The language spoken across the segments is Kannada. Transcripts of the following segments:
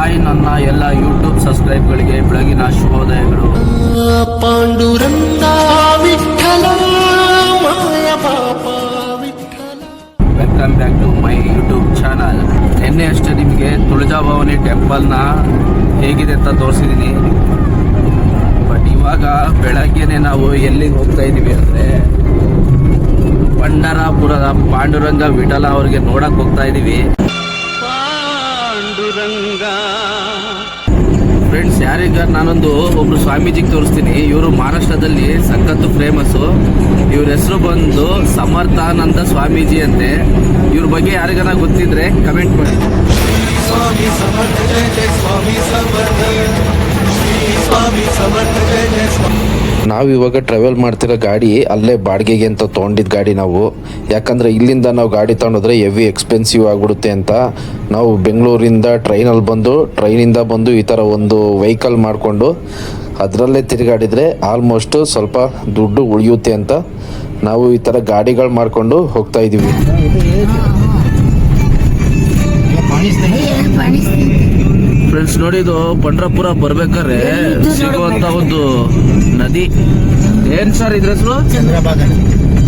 ಹಾಯ್ ನನ್ನ ಎಲ್ಲ ಯೂಟ್ಯೂಬ್ ಸಬ್ಸ್ಕ್ರೈಬ್ಗಳಿಗೆ ಬೆಳಗಿನ ಶುಭೋದಯಗಳು. Welcome back to my YouTube channel. ನಿನ್ನೆ ಅಷ್ಟೇ ನಿಮಗೆ ತುಳಜಾಭವಾನಿ ಟೆಂಪಲ್ನ ಹೇಗಿದೆ ಅಂತ ತೋರಿಸಿದ್ದೀನಿ. ಬಟ್ ಇವಾಗ ಬೆಳಗ್ಗೆನೆ ನಾವು ಎಲ್ಲಿಗೆ ಹೋಗ್ತಾ ಇದ್ದೀವಿ ಅಂದರೆ ಪಂಢರಾಪುರದ ಪಾಂಡುರಂಗ ವಿಠಲ ಅವ್ರಿಗೆ ನೋಡಕ್ ಹೋಗ್ತಾ ಇದ್ದೀವಿ. ಫ್ರೆಂಡ್ಸ್, ಯಾರೀಗ ನಾನೊಂದು ಒಬ್ರು ಸ್ವಾಮೀಜಿಗೆ ತೋರಿಸ್ತೀನಿ. ಇವರು ಮಹಾರಾಷ್ಟ್ರದಲ್ಲಿ ಸಖತ್ತು ಫೇಮಸ್ಸು. ಇವ್ರ ಹೆಸರು ಬಂದು ಸಮರ್ಥಾನಂದ ಸ್ವಾಮೀಜಿ ಅಂತೆ. ಇವ್ರ ಬಗ್ಗೆ ಯಾರಿಗಾನ ಗೊತ್ತಿದ್ರೆ ಕಮೆಂಟ್ ಮಾಡಿ. ನಾವು ಇವಾಗ ಟ್ರಾವೆಲ್ ಮಾಡ್ತಿರೋ ಗಾಡಿ ಅಲ್ಲೇ ಬಾಡಿಗೆಗೆ ಅಂತ ತೊಗೊಂಡಿದ್ದು ಗಾಡಿ ನಾವು. ಯಾಕಂದರೆ ಇಲ್ಲಿಂದ ನಾವು ಗಾಡಿ ತೊಗೊಂಡ್ರೆ ಹೆವಿ ಎಕ್ಸ್ಪೆನ್ಸಿವ್ ಆಗಿಬಿಡುತ್ತೆ ಅಂತ ನಾವು ಬೆಂಗಳೂರಿಂದ ಟ್ರೈನಿಂದ ಬಂದು ಈ ಥರ ಒಂದು ವೆಹಿಕಲ್ ಮಾಡಿಕೊಂಡು ಅದರಲ್ಲೇ ತಿರುಗಾಡಿದರೆ ಆಲ್ಮೋಸ್ಟ್ ಸ್ವಲ್ಪ ದುಡ್ಡು ಉಳಿಯುತ್ತೆ ಅಂತ ನಾವು ಈ ಥರ ಗಾಡಿಗಳು ಮಾಡಿಕೊಂಡು ಹೋಗ್ತಾ ಇದ್ದೀವಿ. ಫ್ರೆಂಡ್ಸ್ ನೋಡಿ, ಇದು ಪಂಢರಾಪುರ ಬರ್ಬೇಕಾದ್ರೆ ಸಿಗುವಂತ ಒಂದು ನದಿ. ಏನ್ ಸರ್ ಇದ್ರ ಹೆಸರು?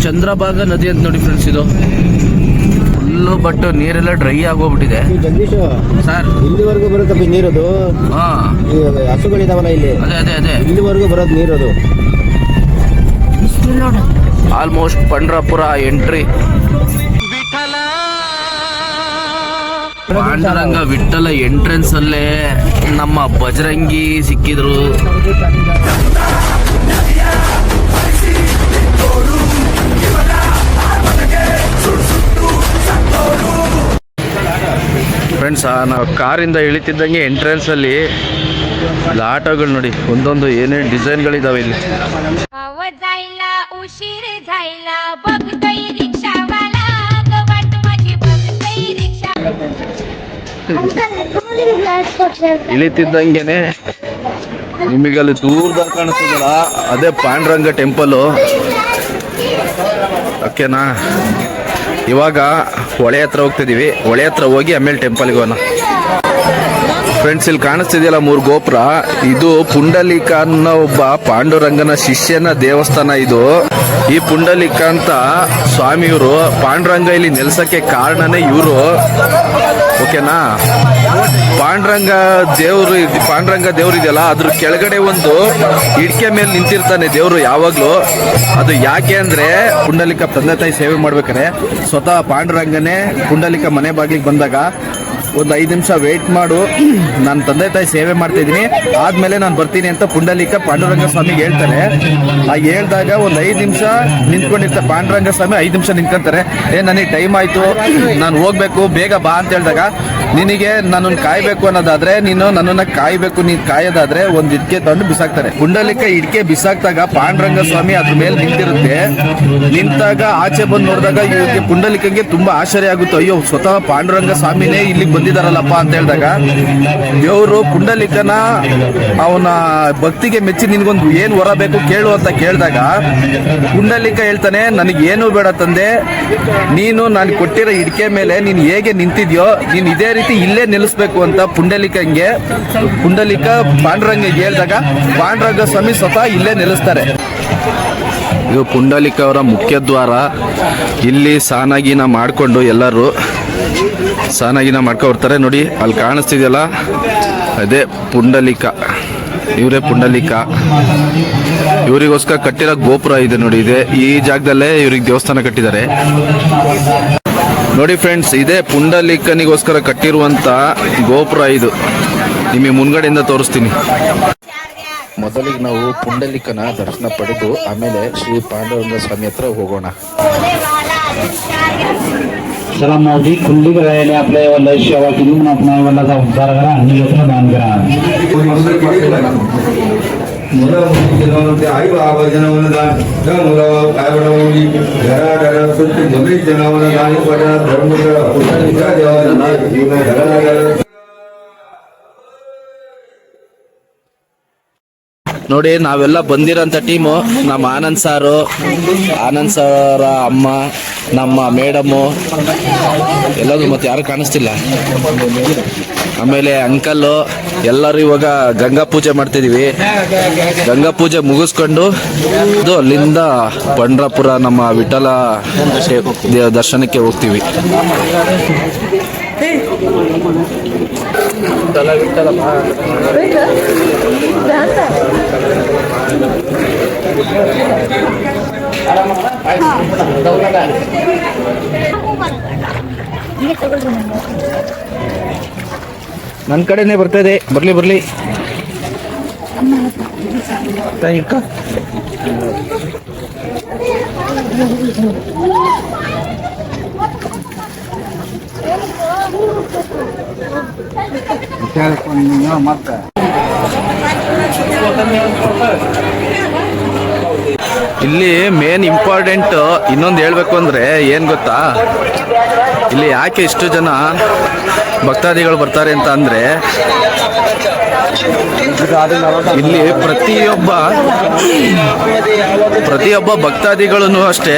ಚಂದ್ರಭಾಗ ನದಿ ಅಂತ ನೋಡಿ ಫ್ರೆಂಡ್ಸ್. ಇದು ಫುಲ್ಲು ಬಟ್ ನೀರೆಲ್ಲ ಡ್ರೈ ಆಗೋಗ್ಬಿಟ್ಟಿದೆ ಸರ್. ಇಲ್ಲಿವರೆಗೂ ಬರುತ್ತೆ ನೀರದು. ಹಾ, ಹಸುಗಳಿದಾವಲ್ಲ ಇಲ್ಲಿ, ಅದೇ ಇಲ್ಲಿವರೆಗೂ ಬರೋದು ನೀರದು. Almost Pandharpur entry. Panduranga Vittala entrance ಅಲ್ಲೇ ನಮ್ಮ ಬಜರಂಗಿ ಸಿಕ್ಕಿದ್ರು. ಫ್ರೆಂಡ್ಸ್, ನಾವು ಕಾರಿಂದ ಇಳಿತಿದ್ದಂಗೆ ಎಂಟ್ರೆನ್ಸ್ ಅಲ್ಲಿ ಆಟೋಗಳು ನೋಡಿ, ಒಂದೊಂದು ಏನೇನು ಡಿಸೈನ್ಗಳಿದಾವೆ ಇಲ್ಲಿ. ಇಳಿತಿದ್ದಂಗೆನೆ ನಿಮಗಲ್ಲಿ ದೂರದಾಗ ಕಾಣಿಸ್ತದಲ್ಲ, ಅದೇ ಪಾಂಡುರಂಗ ಟೆಂಪಲು. ಓಕೆನಾ? ಇವಾಗ ಹೊಳೆ ಹತ್ರ ಹೋಗ್ತಿದೀವಿ. ಹೊಳೆ ಹತ್ರ ಹೋಗಿ ಆಮೇಲೆ ಟೆಂಪಲ್ಗೆ ಹೋಗೋಣ. ಫ್ರೆಂಡ್ಸ್, ಇಲ್ಲಿ ಕಾಣಿಸ್ತಿದೆಯಲ್ಲ 3 ಗೋಪುರ, ಇದು ಪುಂಡಲೀಕ ಅನ್ನೋ ಒಬ್ಬ ಪಾಂಡುರಂಗನ ಶಿಷ್ಯನ ದೇವಸ್ಥಾನ ಇದು. ಈ ಪುಂಡಲೀಕ ಅಂತ ಸ್ವಾಮಿಯವರು ಪಾಂಡುರಂಗ ಇಲ್ಲಿ ನೆಲೆಸಕ್ಕೆ ಕಾರಣನೇ ಇವರು. ಓಕೆನಾ? ಪಾಂಡುರಂಗ ದೇವ್ರು ಇದೆಯಲ್ಲ, ಅದ್ರ ಕೆಳಗಡೆ ಒಂದು ಇಡ್ಕೆ ಮೇಲೆ ನಿಂತಿರ್ತಾನೆ ದೇವ್ರು ಯಾವಾಗ್ಲೂ. ಅದು ಯಾಕೆ ಅಂದ್ರೆ ಪುಂಡಲೀಕ ತಂದೆ ತಾಯಿ ಸೇವೆ ಮಾಡ್ಬೇಕಾರೆ ಸ್ವತಃ ಪಾಂಡುರಂಗನೇ ಪುಂಡಲೀಕ ಮನೆ ಬಾಗಿಲಿಗೆ ಬಂದಾಗ ಒಂದು 5 ನಿಮಿಷ ವೇಟ್ ಮಾಡು, ನಾನು ತಂದೆ ತಾಯಿ ಸೇವೆ ಮಾಡ್ತಾ ಇದ್ದೀನಿ, ಆದ್ಮೇಲೆ ನಾನು ಬರ್ತೀನಿ ಅಂತ ಪುಂಡಲೀಕ ಪಾಂಡುರಂಗ ಸ್ವಾಮಿಗೆ ಹೇಳ್ತಾರೆ. ಆ ಹೇಳ್ದಾಗ ಒಂದು 5 ನಿಮಿಷ ನಿಂತ್ಕೊಂಡಿರ್ತಾರೆ ಪಾಂಡುರಂಗ ಸ್ವಾಮಿ. 5 ನಿಮಿಷ ನಿಂತ್ಕೊಂತಾರೆ. ನನಗೆ ಟೈಮ್ ಆಯ್ತು, ನಾನು ಹೋಗ್ಬೇಕು, ಬೇಗ ಬಾ ಅಂತ ಹೇಳಿದಾಗ, ನಿನಗೆ ನನ್ನನ್ನು ಕಾಯ್ಬೇಕು ಅನ್ನೋದಾದ್ರೆ ನೀನು ನನ್ನನ್ನ ಕಾಯ್ಬೇಕು, ನೀನ್ ಕಾಯೋದಾದ್ರೆ ಒಂದು ಇಟ್ಕೆ ತಂದು ಬಿಸಾಕ್ತಾರೆ. ಪುಂಡಲೀಕ ಇಟ್ಕೆ ಬಿಸಾಕ್ದಾಗ ಪಾಂಡುರಂಗ ಸ್ವಾಮಿ ಅದ್ರ ಮೇಲೆ ನಿಂತಿರುತ್ತೆ. ನಿಂತಾಗ ಆಚೆ ಬಂದು ನೋಡಿದಾಗ ಇವ್ರಿಗೆ ಪುಂಡಲೀಕಂಗೆ ತುಂಬಾ ಆಶ್ಚರ್ಯ ಆಗುತ್ತೆ. ಅಯ್ಯೋ, ಸ್ವತಃ ಪಾಂಡುರಂಗ ಸ್ವಾಮಿನೇ ಇಲ್ಲಿಗೆ ಬಂದಿದಾರಲ್ಲಪ್ಪ ಅಂತ ಹೇಳಿದಾಗ ದೇವರು ಪುಂಡಲೀಕನ ಅವನ ಭಕ್ತಿಗೆ ಮೆಚ್ಚಿ ನಿನ್ಗೊಂದು ಏನ್ ವರ ಬೇಕು ಕೇಳು ಅಂತ ಕೇಳಿದಾಗ ಪುಂಡಲೀಕ ಹೇಳ್ತಾನೆ, ನನಗೆ ಏನು ಬೇಡ ತಂದೆ, ನೀನು ನಾನು ಕೊಟ್ಟಿರೋ ಇಡ್ಕೆ ಮೇಲೆ ನೀನು ಹೇಗೆ ನಿಂತಿದ್ಯೋ ನೀನು ಇದೇ ರೀತಿ ಇಲ್ಲೇ ನಿಲ್ಲಿಸ್ಬೇಕು ಅಂತ ಪುಂಡಲೀಕ ಪಾಂಡುರಂಗ ಹೇಳಿದಾಗ ಪಾಂಡುರಂಗ ಸ್ವಾಮಿ ಸ್ವತಃ ಇಲ್ಲೇ ನಿಲ್ಲಿಸ್ತಾರೆ. ಇದು ಪುಂಡಲೀಕ ಅವರ ಮುಖ್ಯ ದ್ವಾರ. ಇಲ್ಲಿ ಸಾನಾಗಿನ ಮಾಡಿಕೊಂಡು ಎಲ್ಲರೂ ಸಾನಾಗಿನ ಮಾಡ್ಕೊಡ್ತಾರೆ. ನೋಡಿ, ಅಲ್ಲಿ ಕಾಣಿಸ್ತಿದೆಯಲ್ಲ, ಅದೇ ಪುಂಡಲೀಕ. ಇವರೇ ಪುಂಡಲೀಕ. ಇವರಿಗೋಸ್ಕರ ಕಟ್ಟಿರೋ ಗೋಪುರ ಇದೆ ನೋಡಿ, ಇದೆ ಈ ಜಾಗದಲ್ಲೇ ಇವ್ರಿಗೆ ದೇವಸ್ಥಾನ ಕಟ್ಟಿದ್ದಾರೆ ನೋಡಿ ಫ್ರೆಂಡ್ಸ್. ಇದೇ ಪುಂಡಲೀಕನಿಗೋಸ್ಕರ ಕಟ್ಟಿರುವಂತ ಗೋಪುರ ಇದು. ನಿಮಗೆ ಮುಂದ್ಗಡೆಯಿಂದ ತೋರಿಸ್ತೀನಿ. ಮೊದಲಿಗೆ ನಾವು ಪುಂಡಲೀಕನ ದರ್ಶನ ಪಡೆದು ಆಮೇಲೆ ಶ್ರೀ ಪಾಂಡುರಂಗ ಸ್ವಾಮಿ ಹತ್ರ ಹೋಗೋಣ. सलामती खुल्ली करायला आपल्या वल्ला सेवा केली म्हणून आपण वल्लाचा उद्धार करा आणि लोकांना दान करा. आई बाबा जनावर दान मुला काय बनवली घरा घरा सुट्टी जमीन जनावर दान पडा धर्म ನೋಡಿ ನಾವೆಲ್ಲ ಬಂದಿರೋಂಥ ಟೀಮು ನಮ್ಮ ಆನಂದ್ ಸಾರು, ಆನಂದ್ ಸರ ಅಮ್ಮ, ನಮ್ಮ ಮೇಡಮ್ಮು ಎಲ್ಲರೂ, ಮತ್ತೆ ಯಾರು ಕಾಣಿಸ್ತಿಲ್ಲ, ಆಮೇಲೆ ಅಂಕಲ್ಲು, ಎಲ್ಲರೂ ಇವಾಗ ಗಂಗಾ ಪೂಜೆ ಮಾಡ್ತಿದೀವಿ. ಗಂಗಾ ಪೂಜೆ ಮುಗಿಸ್ಕೊಂಡು ಇದು ಅಲ್ಲಿಂದ ಪಂಡ್ರಾಪುರ ನಮ್ಮ ವಿಠಲ ದರ್ಶನಕ್ಕೆ ಹೋಗ್ತೀವಿ. ನನ್ನ ಕಡೆನೆ ಬರ್ತದೆ, ಬರ್ಲಿ ಬರ್ಲಿ. ಇಲ್ಲಿ ಮೇನ್ ಇಂಪಾರ್ಟೆಂಟ್ ಇನ್ನೊಂದು ಹೇಳ್ಬೇಕು ಅಂದ್ರೆ ಏನ್ ಗೊತ್ತಾ, ಇಲ್ಲಿ ಯಾಕೆ ಇಷ್ಟು ಜನ ಭಕ್ತಾದಿಗಳು ಬರ್ತಾರೆ ಅಂತ ಅಂದ್ರೆ, ಇಲ್ಲಿ ಪ್ರತಿಯೊಬ್ಬ ಭಕ್ತಾದಿಗಳನ್ನು ಅಷ್ಟೇ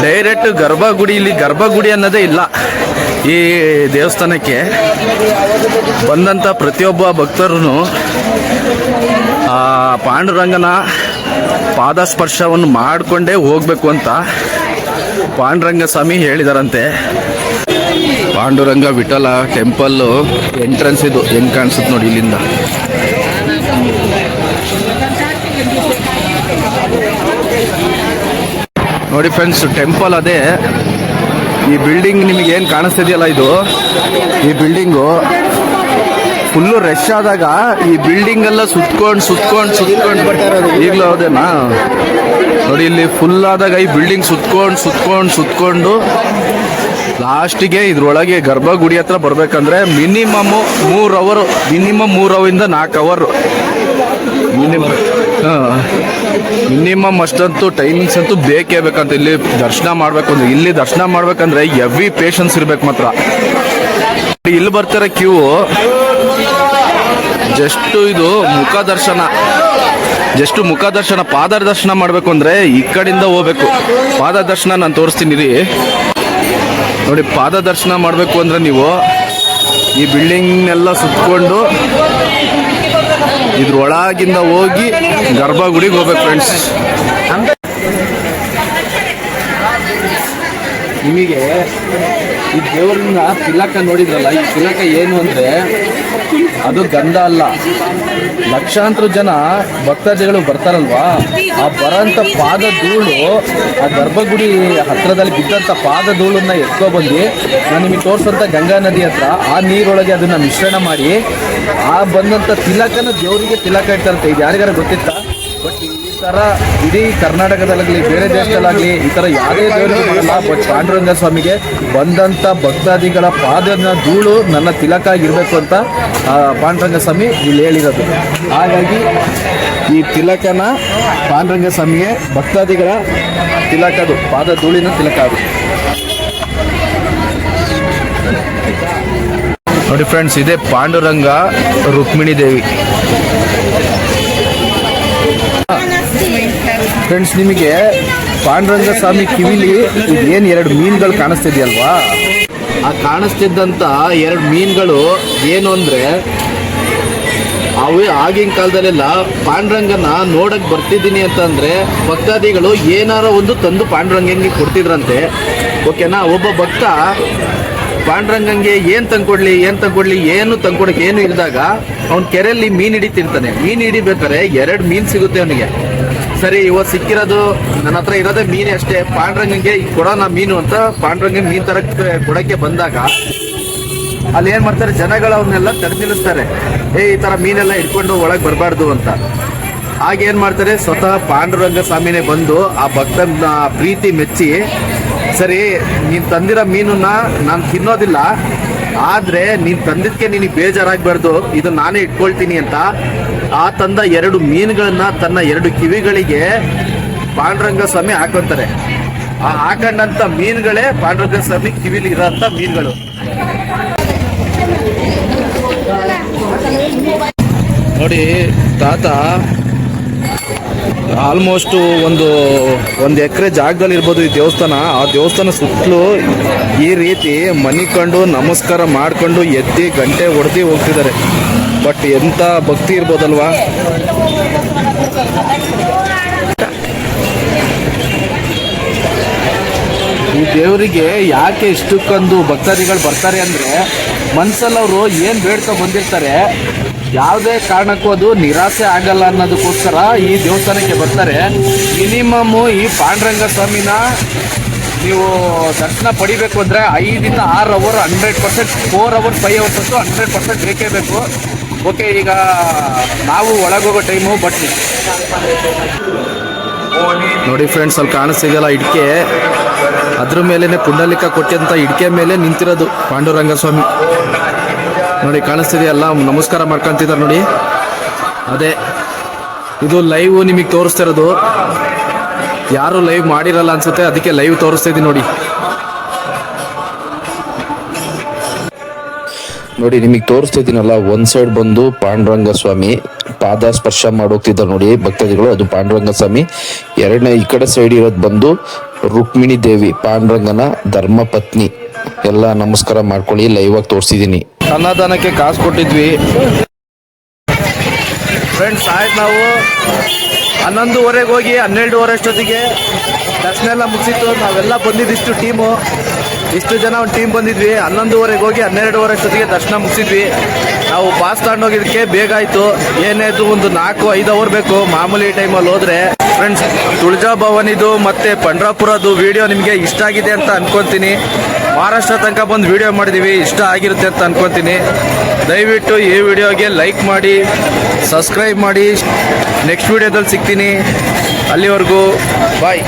ಡೈರೆಕ್ಟ್ ಇಲ್ಲಿ ಗರ್ಭಗುಡಿ ಅನ್ನೋದೇ ಇಲ್ಲ. ಈ ದೇವಸ್ಥಾನಕ್ಕೆ ಬಂದಂತ ಪ್ರತಿಯೊಬ್ಬ ಭಕ್ತರು ಪಾಂಡುರಂಗನ ಪಾದಸ್ಪರ್ಶವನ್ನು ಮಾಡಿಕೊಂಡೇ ಹೋಗ್ಬೇಕು ಅಂತ ಪಾಂಡುರಂಗ ಸ್ವಾಮಿ ಹೇಳಿದಾರಂತೆ. ಪಾಂಡುರಂಗ ವಿಠಲ ಟೆಂಪಲ್ ಎಂಟ್ರೆನ್ಸ್ ಇದು ಹೆಂಗ್ ಕಾಣಿಸುತ್ತೆ ನೋಡಿ ಇಲ್ಲಿಂದ. ನೋಡಿ ಫ್ರೆಂಡ್ಸ್, ಟೆಂಪಲ್ ಅದೇ. ಈ ಬಿಲ್ಡಿಂಗ್ ನಿಮಗೆ ಏನು ಕಾಣಿಸ್ತಿದೆಯಲ್ಲ, ಈ ಬಿಲ್ಡಿಂಗು ಫುಲ್ಲು ರಶ್ ಆದಾಗ ಈ ಬಿಲ್ಡಿಂಗ್ ಎಲ್ಲ ಸುತ್ಕೊಂಡು ಈಗಲೂ ಹೌದೇನಾ ನೋಡಿ, ಇಲ್ಲಿ ಫುಲ್ ಆದಾಗ ಈ ಬಿಲ್ಡಿಂಗ್ ಸುತ್ಕೊಂಡು ಲಾಸ್ಟಿಗೆ ಇದ್ರೊಳಗೆ ಗರ್ಭಗುಡಿ ಹತ್ರ ಬರ್ಬೇಕಂದ್ರೆ ಮಿನಿಮಮ್ 3 ಅವರ್, ಮಿನಿಮಮ್ 3 ಅವರಿಂದ 4 ಅವರ್ ಮಿನಿಮಮ್ ಅಷ್ಟಂತೂ ಟೈಮಿಂಗ್ಸ್ ಅಂತೂ ಬೇಕೇ ಬೇಕಂತ. ಇಲ್ಲಿ ದರ್ಶನ ಮಾಡ್ಬೇಕು ಅಂದ್ರೆ, ಇಲ್ಲಿ ದರ್ಶನ ಮಾಡ್ಬೇಕಂದ್ರೆ ಹೆವಿ ಪೇಷನ್ಸ್ ಇರ್ಬೇಕು ಮಾತ್ರ. ಇಲ್ಲಿ ಬರ್ತಾರೆ ಕ್ಯೂ. ಜಸ್ಟ್ ಇದು ಮುಖ ದರ್ಶನ ಪಾದ ದರ್ಶನ ಮಾಡ್ಬೇಕು ಅಂದ್ರೆ ಈ ಕಡೆಯಿಂದ ಹೋಗ್ಬೇಕು. ಪಾದ ದರ್ಶನ ನಾನು ತೋರಿಸ್ತೀನಿ ರೀ ನೋಡಿ. ಪಾದ ದರ್ಶನ ಮಾಡ್ಬೇಕು ಅಂದ್ರೆ ನೀವು ಈ ಬಿಲ್ಡಿಂಗ್ನೆಲ್ಲ ಸುತ್ಕೊಂಡು ಇದ್ರೊಳಗಿಂದ ಹೋಗಿ ಗರ್ಭಗುಡಿಗೆ ಹೋಗ್ಬೇಕು ಫ್ರೆಂಡ್ಸ್. ನಿಮಗೆ ಈ ದೇವರನ್ನ ತಿಲಕ ನೋಡಿದ್ರಲ್ಲ, ಈ ತಿಲಕ ಏನು ಅಂದ್ರೆ ಅದು ಗಂಧ ಅಲ್ಲ. ಲಕ್ಷಾಂತರ ಜನ ಭಕ್ತಾದಿಗಳು ಬರ್ತಾರಲ್ವಾ, ಆ ಬರೋಂಥ ಪಾದ ಧೂಳು, ಆ ಗರ್ಭಗುಡಿ ಹತ್ರದಲ್ಲಿ ಬಿದ್ದಂಥ ಪಾದ ಧೂಳನ್ನ ಎತ್ಕೊಬಂದು ನಾನು ನಿಮಗೆ ತೋರಿಸೋಂಥ ಗಂಗಾ ನದಿ ಹತ್ರ ಆ ನೀರೊಳಗೆ ಅದನ್ನ ಮಿಶ್ರಣ ಮಾಡಿ ಆ ಬಂದಂಥ ತಿಲಕನ ದೇವರಿಗೆ ತಿಲಕ ಇಡ್ತಾರಂತೆ. ಇದು ಯಾರಿಗಾರ ಗೊತ್ತಿತ್ತಾ? ಬಟ್ ಈ ಥರ ಇಡೀ ಕರ್ನಾಟಕದಲ್ಲಾಗಲಿ ಬೇರೆ ದೇಶದಲ್ಲಾಗಲಿ ಈ ಥರ ಯಾವುದೇ ದೇವರಿಗೆ ಬರಲ್ಲ. ಬಟ್ ಪಾಂಡುರಂಗ ಸ್ವಾಮಿಗೆ ಬಂದಂಥ ಭಕ್ತಾದಿಗಳ ಪಾದನ ಧೂಳು ನನ್ನ ತಿಲಕ ಆಗಿರಬೇಕು ಅಂತ ಪಾಂಡುರಂಗ ಸ್ವಾಮಿ ಇಲ್ಲಿ ಹೇಳಿರೋದು. ಹಾಗಾಗಿ ಈ ತಿಲಕನ ಪಾಂಡುರಂಗ ಸ್ವಾಮಿಗೆ ಭಕ್ತಾದಿಗಳ ತಿಲಕದು, ಪಾದ ಧೂಳಿನ ತಿಲಕ ಅದು. ನೋಡಿ ಫ್ರೆಂಡ್ಸ್, ಇದೇ ಪಾಂಡುರಂಗ ರುಕ್ಮಿಣಿ ದೇವಿ. ಫ್ರೆಂಡ್ಸ್, ನಿಮಗೆ ಪಾಂಡುರಂಗ ಸ್ವಾಮಿ ಕಿವಿಲಿ ಏನು 2 ಮೀನುಗಳು ಕಾಣಿಸ್ತಿದೆಯಲ್ವಾ, ಆ ಕಾಣಿಸ್ತಿದ್ದಂಥ 2 ಮೀನುಗಳು ಏನು ಅಂದರೆ, ಅವೇ ಆಗಿನ ಕಾಲದಲ್ಲೆಲ್ಲ ಪಾಂಡುರಂಗನ ನೋಡಕ್ ಬರ್ತಿದ್ದೀನಿ ಅಂತಂದ್ರೆ ಭಕ್ತಾದಿಗಳು ಏನಾರ ಒಂದು ತಂದು ಪಾಂಡುರಂಗಂಗೆ ಕೊಡ್ತಿದ್ರಂತೆ. ಓಕೆನಾ? ಒಬ್ಬ ಭಕ್ತ ಪಾಂಡುರಂಗಂಗೆ ಏನು ತಂದ್ಕೊಡ್ಲಿ ಏನು ತಂದ್ಕೊಡಕ್ಕೆ ಏನು ಇಲ್ದಾಗ ಅವ್ನ ಕೆರೆಯಲ್ಲಿ ಮೀನು ಹಿಡಿತಿರ್ತಾನೆ. ಮೀನು ಹಿಡಿಬೇಕಾರೆ 2 ಮೀನು ಸಿಗುತ್ತೆ ಅವನಿಗೆ. ಸರಿ, ಇವತ್ತು ಸಿಕ್ಕಿರೋದು ನನ್ನ ಹತ್ರ ಇರೋದೇ ಮೀನೇ ಅಷ್ಟೇ, ಪಾಂಡುರಂಗಂಗೆ ಕೊಡೋಣ ಮೀನು ಅಂತ ಪಾಂಡುರಂಗಂಗೆ ಮೀನು ತರಕ್ಕೆ ಕೊಡಕ್ಕೆ ಬಂದಾಗ ಅಲ್ಲಿ ಏನ್ ಮಾಡ್ತಾರೆ, ಜನಗಳು ಅವನ್ನೆಲ್ಲ ತಡೆ ನಿಲ್ಲಿಸ್ತಾರೆ. ಈ ತರ ಮೀನೆಲ್ಲ ಇಟ್ಕೊಂಡು ಒಳಗೆ ಬರಬಾರ್ದು ಅಂತ. ಆಗೇನ್ ಮಾಡ್ತಾರೆ, ಸ್ವತಃ ಪಾಂಡುರಂಗ ಸ್ವಾಮಿನೇ ಬಂದು ಆ ಭಕ್ತನ ಪ್ರೀತಿ ಮೆಚ್ಚಿ, ಸರಿ ನೀನ್ ತಂದಿರೋ ಮೀನನ್ನ ನಾನು ತಿನ್ನೋದಿಲ್ಲ, ಆದ್ರೆ ನೀನ್ ತಂದಿದ್ಕೆ ನಿನಗೆ ಬೇಜಾರಾಗಬಾರ್ದು, ಇದು ನಾನೇ ಇಟ್ಕೊಳ್ತೀನಿ ಅಂತ ಆ ತಂದ 2 ಮೀನುಗಳನ್ನ ತನ್ನ 2 ಕಿವಿಗಳಿಗೆ ಪಾಂಡುರಂಗ ಸ್ವಾಮಿ ಹಾಕೊಂತಾರೆ. ಆ ಹಾಕೊಂಡಂತ ಮೀನುಗಳೇ ಪಾಂಡುರಂಗ ಸ್ವಾಮಿ ಕಿವಿಲಿ ಇರೋಂಥ ಮೀನುಗಳು. ನೋಡಿ ತಾತ ಆಲ್ಮೋಸ್ಟ್ ಒಂದು ಎಕರೆ ಜಾಗದಲ್ಲಿ ಇರ್ಬೋದು ಈ ದೇವಸ್ಥಾನ. ಆ ದೇವಸ್ಥಾನ ಸುತ್ತಲೂ ಈ ರೀತಿ ಮನೆ ಕಂಡು ನಮಸ್ಕಾರ ಮಾಡ್ಕೊಂಡು ಎತ್ತಿ ಗಂಟೆ ಹೊಡೆದು ಹೋಗ್ತಿದ್ದಾರೆ. ಬಟ್ ಎಂಥ ಭಕ್ತಿ ಇರ್ಬೋದಲ್ವಾ. ಈ ದೇವರಿಗೆ ಯಾಕೆ ಇಷ್ಟಕ್ಕೊಂದು ಭಕ್ತಾದಿಗಳು ಬರ್ತಾರೆ ಅಂದರೆ, ಮನಸ್ಸಲ್ಲಿ ಅವರು ಏನು ಬೇಡ್ಕೊ ಬಂದಿರ್ತಾರೆ, ಯಾವುದೇ ಕಾರಣಕ್ಕೂ ಅದು ನಿರಾಸೆ ಆಗಲ್ಲ ಅನ್ನೋದಕ್ಕೋಸ್ಕರ ಈ ದೇವಸ್ಥಾನಕ್ಕೆ ಬರ್ತಾರೆ. ಮಿನಿಮಮ್ಮು ಈ ಪಾಂಡುರಂಗ ಸ್ವಾಮಿನ ನೀವು ದರ್ಶನ ಪಡಿಬೇಕು ಅಂದರೆ 5 ಇಂದ 6 ಅವರ್ 100%, 4 ಅವರ್ಸ್ 5 ಅವರ್ಸ್ ಅಂತೂ 100% ಬೇಕೇ ಬೇಕು. ಓಕೆ, ಈಗ ನಾವು ಒಳಗೋಗೋ ಟೈಮು ಬಟ್ ನೋಡಿ ಫ್ರೆಂಡ್ಸ್, ಅಲ್ಲಿ ಕಾಣಿಸ್ತಿದೆಯಲ್ಲ ಇಟ್ಕೆ, ಅದ್ರ ಮೇಲೇನೆ ಪುಂಡಲಿಕ ಕೊಟ್ಟಂತ ಇಟ್ಕೆ ಮೇಲೆ ನಿಂತಿರೋದು ಪಾಂಡುರಂಗ ಸ್ವಾಮಿ. ನೋಡಿ ಕಾಣಿಸ್ತಿದೆಯಲ್ಲ, ನಮಸ್ಕಾರ ಮಾಡ್ಕೊಂತಿದ್ದಾರೆ ನೋಡಿ. ಅದೇ ಇದು ಲೈವ್ ನಿಮಗೆ ತೋರಿಸ್ತಿರೋದು. ಯಾರು ಲೈವ್ ಮಾಡಿರಲ್ಲ ಅನ್ಸುತ್ತೆ, ಅದಕ್ಕೆ ಲೈವ್ ತೋರಿಸ್ತಾ ಇದ್ದೀನಿ ನೋಡಿ. ನೋಡಿ ನಿಮಗೆ ತೋರಿಸ್ತಿದ್ದೀನಲ್ಲ, ಒಂದ್ ಸೈಡ್ ಬಂದು ಪಾಂಡುರಂಗ ಸ್ವಾಮಿ ಪಾದ ಸ್ಪರ್ಶ ಮಾಡೋಗ್ತಿದ್ದಾರೆ ನೋಡಿ ಭಕ್ತಾದಿಗಳು, ಅದು ಪಾಂಡುರಂಗ ಸ್ವಾಮಿ. ಎರಡನೇ ಈ ಕಡೆ ಸೈಡ್ ಇರೋದು ಬಂದು ರುಕ್ಮಿಣಿ ದೇವಿ, ಪಾಂಡುರಂಗನ ಧರ್ಮ ಪತ್ನಿ. ಎಲ್ಲ ನಮಸ್ಕಾರ ಮಾಡ್ಕೊಳ್ಳಿ, ಲೈವ್ ಆಗಿ ತೋರಿಸಿದ್ದೀನಿ. ಅನ್ನದಾನಕ್ಕೆ ಕಾಸು ಕೊಟ್ಟಿದ್ವಿ ಫ್ರೆಂಡ್ಸ್. ಆಯ್ತು, ನಾವು 11:30 ಹೋಗಿ 12:30 ಅಷ್ಟೊತ್ತಿಗೆ ದರ್ಶನ ಎಲ್ಲ ಮುಗಿಸಿತ್ತು. ನಾವೆಲ್ಲ ಬಂದಿದ್ದಿಷ್ಟು ಟೀಮು, ಇಷ್ಟು ಜನ ಒಂದು ಟೀಮ್ ಬಂದಿದ್ವಿ. 11:30 ಹೋಗಿ 12:30 ಅಷ್ಟೊತ್ತಿಗೆ ದರ್ಶನ ಮುಗಿಸಿದ್ವಿ. ನಾವು ಪಾಸ್ ತಗೊಂಡೋಗಿದ್ದಕ್ಕೆ ಬೇಗ ಆಯಿತು. ಏನಾಯ್ತು, ಒಂದು 4-5 ಅವರ್ ಬೇಕು ಮಾಮೂಲಿ ಟೈಮಲ್ಲಿ ಹೋದ್ರೆ. ಫ್ರೆಂಡ್ಸ್, ತುಳಜಾ ಭವಾನಿದು ಮತ್ತು ಪಂಡ್ರಾಪುರದ್ದು ವಿಡಿಯೋ ನಿಮಗೆ ಇಷ್ಟ ಆಗಿದೆ ಅಂತ ಅನ್ಕೊತೀನಿ. ಮಹಾರಾಷ್ಟ್ರ ತನಕ ಬಂದು ವಿಡಿಯೋ ಮಾಡಿದ್ದೀವಿ, ಇಷ್ಟ ಆಗಿರುತ್ತೆ ಅಂತ ಅನ್ಕೊತೀನಿ. ದಯವಿಟ್ಟು ಈ ವಿಡಿಯೋಗೆ ಲೈಕ್ ಮಾಡಿ, ಸಬ್ಸ್ಕ್ರೈಬ್ ಮಾಡಿ. ನೆಕ್ಸ್ಟ್ ವಿಡಿಯೋದಲ್ಲಿ ಸಿಗ್ತೀನಿ. ಅಲ್ಲಿವರೆಗೂ ಬಾಯ್.